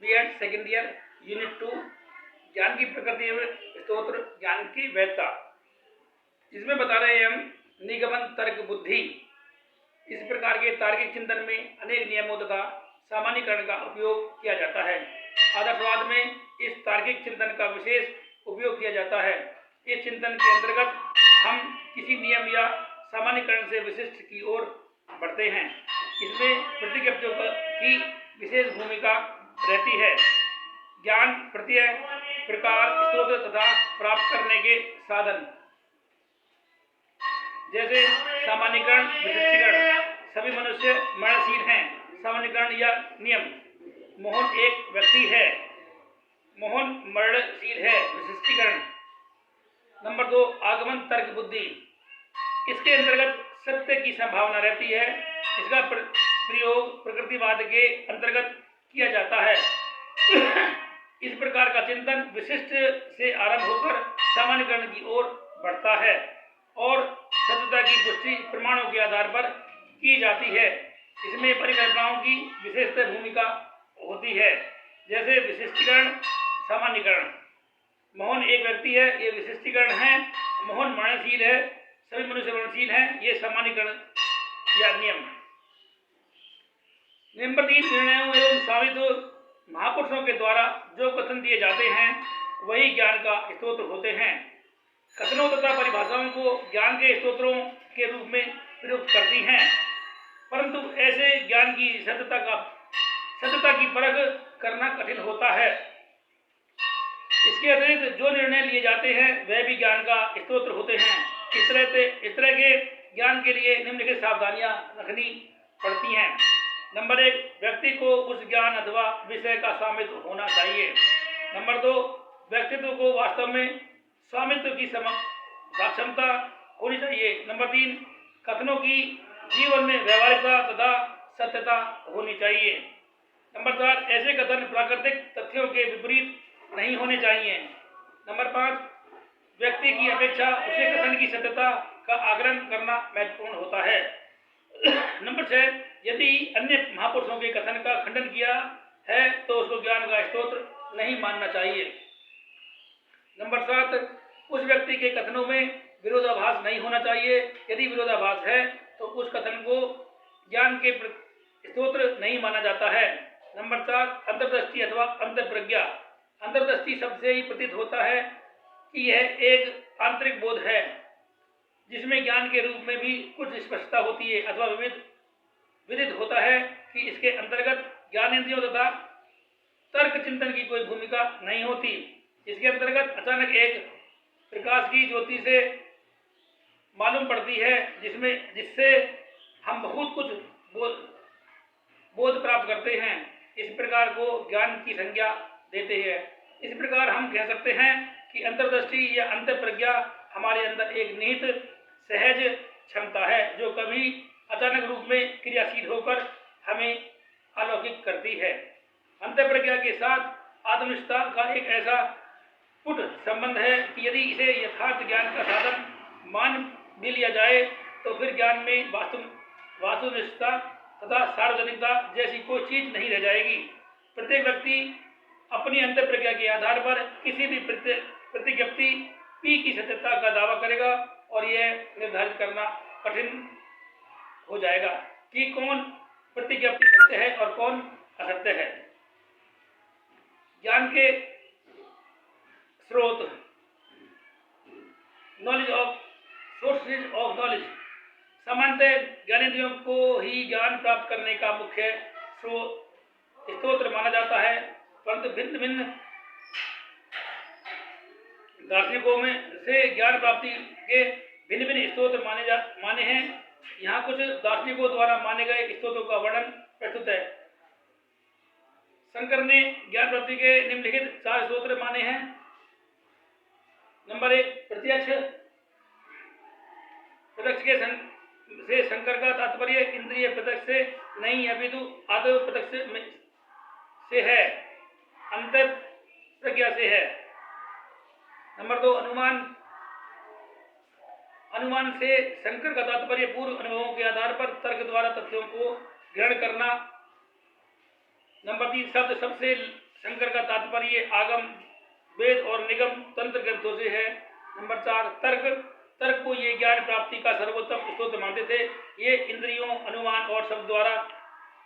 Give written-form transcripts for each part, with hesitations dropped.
B.Ed second year unit 2 ज्ञान की प्रकृति एवं स्तोत्र ज्ञान की वैधता। इसमें बता रहे हैं हम निगमन तर्क बुद्धि। इस प्रकार के तार्किक चिंतन में अनेक नियमों तथा सामान्यीकरण का उपयोग किया जाता है। आदर्शवाद में इस तार्किक चिंतन का विशेष उपयोग किया जाता है। इस चिंतन के अंतर्गत हम किसी नियम या सामान्यीकरण से विशिष्ट की ओर बढ़ते हैं। इसमें प्रतिज्ञप्तियों की विशेष भूमिका रहती है। ज्ञान, प्रत्यय, प्रकार, स्रोत तथा प्राप्त करने के साधन, जैसे सामान्यीकरण, विशिष्टीकरण। सभी मनुष्य मरणशील हैं। सामान्यीकरण या नियम, मोहन एक व्यक्ति है, मोहन मरणशील है। विशिष्टीकरण नंबर 2, आगमन तर्क बुद्धि। इसके अंतर्गत सत्य की संभावना रहती है। इसका प्रयोग प्रकृतिवाद के अंतर्गत किया जाता है। इस प्रकार का चिंतन विशिष्ट से आरंभ होकर सामान्यीकरण की ओर बढ़ता है और सत्यता की पुष्टि प्रमाणों के आधार पर की जाती है। इसमें परिकल्पनाओं की विशेष भूमिका होती है, जैसे विशिष्टीकरण, सामान्यीकरण। मोहन एक व्यक्ति है, ये विशिष्टीकरण है। मोहन मरणशील है, सभी मनुष्य मरणशील हैं, ये सामान्यीकरण या नियम। नंबर 3, निर्णयों एवं साबित महापुरुषों के द्वारा जो कथन दिए जाते हैं वही ज्ञान का स्रोत होते हैं। कथनों तथा परिभाषाओं को ज्ञान के स्रोतों के रूप में प्रयुक्त करती हैं, परंतु ऐसे ज्ञान की सत्यता की परख करना कठिन होता है। इसके अतिरिक्त जो निर्णय लिए जाते हैं वह भी ज्ञान का स्रोत होते हैं। इस तरह के ज्ञान के लिए निम्नलिखित सावधानियां रखनी पड़ती हैं। नंबर 1, व्यक्ति को उस ज्ञान अथवा विषय का स्वामित्व होना चाहिए। नंबर 2, व्यक्तित्व को वास्तव में स्वामित्व की सक्षमता होनी चाहिए। नंबर 3, कथनों की जीवन में व्यवहारिकता तथा सत्यता होनी चाहिए। नंबर 4, ऐसे कथन प्राकृतिक तथ्यों के विपरीत नहीं होने चाहिए। नंबर 5, व्यक्ति की अपेक्षा उसे कथन की सत्यता का आकलन करना महत्वपूर्ण होता है। नंबर 6, यदि अन्य महापुरुषों के कथन का खंडन किया है तो उसको ज्ञान का स्रोत नहीं मानना चाहिए। नंबर 7, उस व्यक्ति के कथनों में विरोधाभास नहीं होना चाहिए। यदि विरोधाभास है तो उस कथन को ज्ञान के स्रोत नहीं माना जाता है। नंबर 4, अंतर्दृष्टि अथवा अंतर्प्रज्ञा। अंतर्दृष्टि शब्द से ही प्रतीत होता है कि यह एक आंतरिक बोध है जिसमें ज्ञान के रूप में भी कुछ स्पष्टता होती है अथवा विदित होता है कि इसके अंतर्गत ज्ञानेंद्रियों तथा तर्क चिंतन की कोई भूमिका नहीं होती। इसके अंतर्गत अचानक एक प्रकाश की ज्योति से मालूम पड़ती है जिससे हम बहुत कुछ बोध प्राप्त करते हैं। इस प्रकार को ज्ञान की संज्ञा देते हैं। इस प्रकार हम कह सकते हैं कि अंतर्दृष्टि या अंतर्प्रज्ञा हमारे अंदर एक निहित सहज क्षमता है जो कभी अचानक रूप में क्रियाशील होकर हमें अलौकिक करती है। अंतर्प्रज्ञा के साथ आत्मनिष्ठता का एक ऐसा पुट संबंध है कि यदि इसे यथार्थ ज्ञान का साधन मान भी लिया जाए तो फिर ज्ञान में वास्तुनिष्ठता तथा सार्वजनिकता जैसी कोई चीज नहीं रह जाएगी। प्रत्येक व्यक्ति अपनी अंतर्प्रज्ञा के आधार पर किसी भी प्रतिज्ञप्ति पी की सत्यता का दावा करेगा और यह निर्धारित करना कठिन हो जाएगा कि कौन प्रतिज्ञप्ति सत्य है और कौन असत्य है। ज्ञान के स्रोत, knowledge of sources of knowledge. सामान्यतः ज्ञानेंद्रियों को ही ज्ञान प्राप्त करने का मुख्य स्रोत माना जाता है, परंतु भिन्न भिन्न दार्शनिकों में से ज्ञान प्राप्ति के भिन्न भिन्न स्रोत माने हैं। यहाँ कुछ दार्शनिकों द्वारा माने गए स्रोतों का वर्णन प्रस्तुत है। शंकर ने ज्ञान प्राप्ति के निम्नलिखित 4 स्रोत माने हैं। नंबर 1, प्रत्यक्ष से शंकर का तात्पर्य इंद्रिय प्रत्यक्ष से नहीं अपितु आत्म प्रत्यक्ष से है, अंतर प्रज्ञा से है। नंबर 2, अनुमान से शंकर का तात्पर्य पूर्व अनुभवों के आधार पर तर्क द्वारा तथ्यों को ग्रहण करना। नंबर 3, शंकर का तात्पर्य आगम, वेद और निगम तंत्र ग्रंथों से है। नंबर 4 तर्क। तर्क को ये ज्ञान प्राप्ति का सर्वोत्तम स्रोत मानते थे। ये इंद्रियों, अनुमान और शब्द द्वारा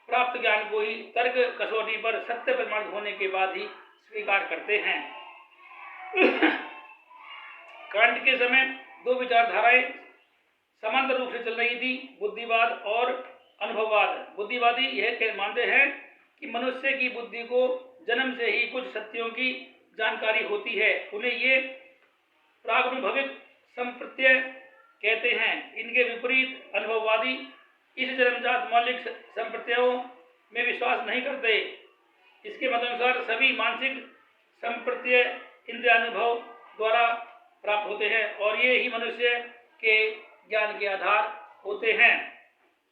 प्राप्त ज्ञान को ही तर्क कसौटी पर सत्य प्रमाणित होने के बाद ही स्वीकार करते हैं। कांट के समय दो विचारधाराएं समांतर रूप से चल रही थी, बुद्धिवाद और अनुभववाद। बुद्धिवादी यह मानते हैं कि मनुष्य की बुद्धि को जन्म से ही कुछ सत्यों की जानकारी होती है। उन्हें ये प्रागनुभविक संप्रत्यय कहते हैं। इनके विपरीत अनुभववादी इस जन्मजात मौलिक संप्रत्ययों में विश्वास नहीं करते। इसके मतानुसार सभी मानसिक संप्रत्यय इंद्रियानुभव द्वारा प्राप्त होते हैं और ये ही मनुष्य के ज्ञान के आधार होते हैं।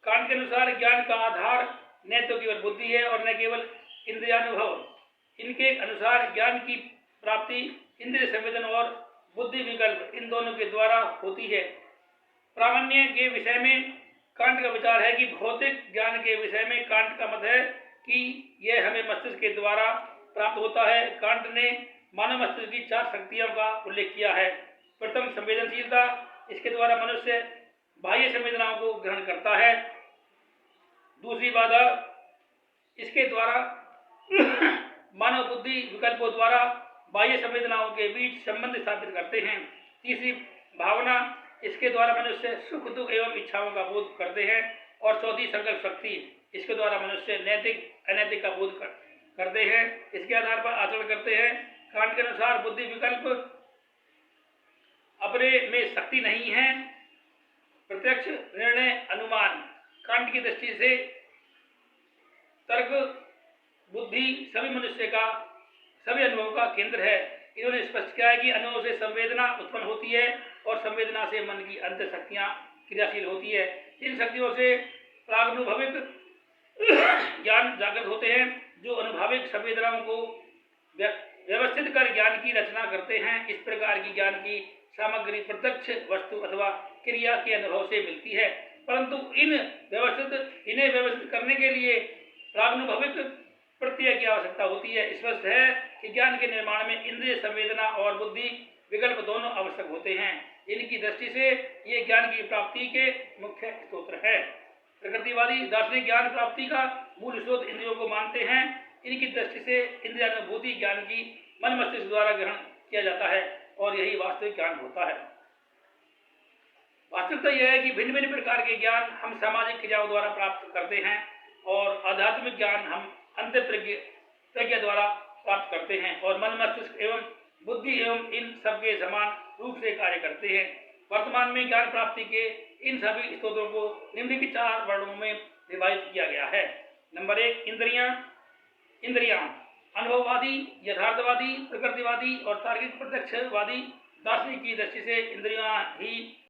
कांट के अनुसार ज्ञान का आधार न तो केवल बुद्धि है और न केवल इंद्रियानुभव। इनके अनुसार ज्ञान की प्राप्ति इंद्रिय संवेदन और बुद्धि विकल्प इन दोनों के द्वारा होती है। प्रामाण्य के विषय में कांट का विचार है कि भौतिक ज्ञान के विषय में कांट का मत है कि यह हमें मस्तिष्क के द्वारा प्राप्त होता है। कांट ने मानव मस्तिष्क की 4 शक्तियों का उल्लेख किया है। प्रथम संवेदनशीलता, इसके द्वारा मनुष्य बाह्य संवेदनाओं को ग्रहण करता है। दूसरी बाधा, इसके द्वारा मानव बुद्धि विकल्पों द्वारा बाह्य संवेदनाओं के बीच संबंध स्थापित करते हैं। तीसरी भावना, इसके द्वारा मनुष्य सुख दुख एवं इच्छाओं का बोध करते हैं। और चौथी संकल्प शक्ति, इसके द्वारा मनुष्य नैतिक अनैतिक का बोध करते हैं, इसके आधार पर आचरण करते हैं। कांट के अनुसार बुद्धि विकल्प अपने में शक्ति नहीं है। प्रत्यक्ष, निर्णय, अनुमान। कांट की दृष्टि से तर्क बुद्धि सभी मनुष्य का सभी अनुभव का केंद्र है। इन्होंने स्पष्ट किया है कि अनुभव से संवेदना उत्पन्न होती है और संवेदना से मन की अंत शक्तियां क्रियाशील होती है। इन शक्तियों से प्रागनुभविक ज्ञान जागृत होते हैं जो अनुभाविक संवेदनाओं को व्यवस्थित कर ज्ञान की रचना करते हैं। इस प्रकार की ज्ञान की सामग्री प्रत्यक्ष वस्तु अथवा क्रिया के अनुभव से मिलती है, परंतु इन्हें व्यवस्थित करने के लिए प्रागनुभविक प्रत्यय की आवश्यकता होती है। स्पष्ट है कि ज्ञान के निर्माण में इंद्रिय संवेदना और बुद्धि विकल्प दोनों आवश्यक होते हैं। इनकी दृष्टि से ये ज्ञान की प्राप्ति के मुख्य स्रोत है। प्रकृतिवादी दार्शनिक ज्ञान प्राप्ति का मूल स्रोत इंद्रियों को मानते हैं। इनकी दृष्टि से इंद्रियानुभूति ज्ञान की मन मस्तिष्क द्वारा ग्रहण किया जाता है और यही वास्तविक ज्ञान होता है। वास्तविकता यह है कि भिन्न भिन्न प्रकार के ज्ञान हम सामाजिक क्रियाओं द्वारा प्राप्त करते हैं और आध्यात्मिक ज्ञान हम अंत प्रज्ञा द्वारा प्राप्त करते हैं और मन मस्तिष्क एवं बुद्धि एवं इन सबके समान रूप से कार्य करते हैं। वर्तमान में ज्ञान प्राप्ति के इन सभी स्रोतों को निम्नलिखित 4 वर्णों में विभाजित किया गया है। नंबर 1 इंद्रियां। अनुभववादी, यथार्थवादी, प्रकृतिवादी और तार्किक प्रत्यक्षवादी दार्शनिक की दृष्टि से इंद्रियां ही